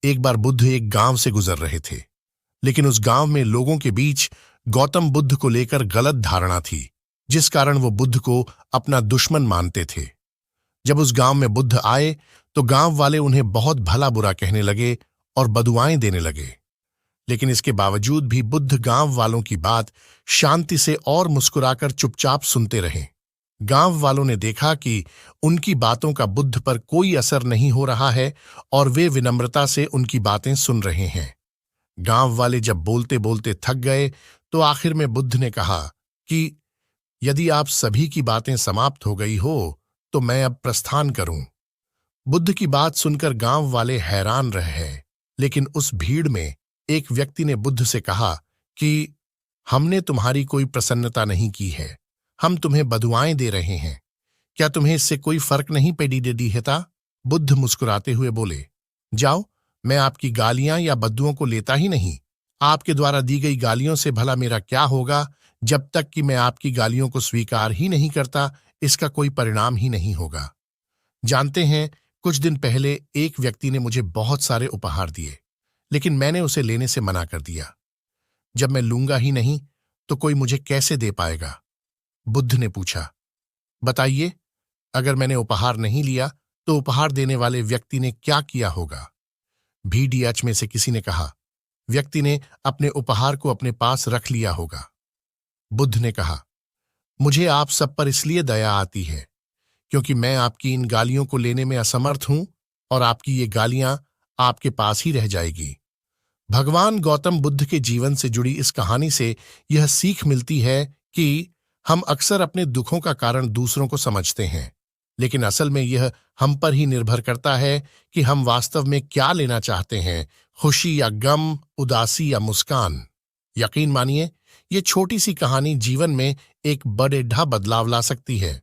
एक बार बुद्ध एक गांव से गुजर रहे थे, लेकिन उस गांव में लोगों के बीच गौतम बुद्ध को लेकर गलत धारणा थी, जिस कारण वो बुद्ध को अपना दुश्मन मानते थे। जब उस गांव में बुद्ध आए तो गांव वाले उन्हें बहुत भला बुरा कहने लगे और बदुआएं देने लगे। लेकिन इसके बावजूद भी बुद्ध गांव वालों की बात शांति से और मुस्कुराकर चुपचाप सुनते रहे। गांव वालों ने देखा कि उनकी बातों का बुद्ध पर कोई असर नहीं हो रहा है और वे विनम्रता से उनकी बातें सुन रहे हैं। गांव वाले जब बोलते बोलते थक गए तो आखिर में बुद्ध ने कहा कि यदि आप सभी की बातें समाप्त हो गई हो तो मैं अब प्रस्थान करूं। बुद्ध की बात सुनकर गांव वाले हैरान रहे, लेकिन उस भीड़ में एक व्यक्ति ने बुद्ध से कहा कि हमने तुम्हारी कोई प्रसन्नता नहीं की है, हम तुम्हें बदुआएं दे रहे हैं, क्या तुम्हें इससे कोई फर्क नहीं पड़ी दी है? बुद्ध मुस्कुराते हुए बोले, जाओ, मैं आपकी गालियां या बद्दुओं को लेता ही नहीं। आपके द्वारा दी गई गालियों से भला मेरा क्या होगा? जब तक कि मैं आपकी गालियों को स्वीकार ही नहीं करता, इसका कोई परिणाम ही नहीं होगा। जानते हैं, कुछ दिन पहले एक व्यक्ति ने मुझे बहुत सारे उपहार दिए, लेकिन मैंने उसे लेने से मना कर दिया। जब मैं लूंगा ही नहीं तो कोई मुझे कैसे दे पाएगा? बुद्ध ने पूछा, बताइए, अगर मैंने उपहार नहीं लिया तो उपहार देने वाले व्यक्ति ने क्या किया होगा? भीड़ियाच में से किसी ने कहा, व्यक्ति ने अपने उपहार को अपने पास रख लिया होगा। बुद्ध ने कहा, मुझे आप सब पर इसलिए दया आती है क्योंकि मैं आपकी इन गालियों को लेने में असमर्थ हूं और आपकी ये गालियां आपके पास ही रह जाएगी। भगवान गौतम बुद्ध के जीवन से जुड़ी इस कहानी से यह सीख मिलती है कि हम अक्सर अपने दुखों का कारण दूसरों को समझते हैं, लेकिन असल में यह हम पर ही निर्भर करता है कि हम वास्तव में क्या लेना चाहते हैं, खुशी या गम, उदासी या मुस्कान। यकीन मानिए, ये छोटी सी कहानी जीवन में एक बड़ा बदलाव ला सकती है।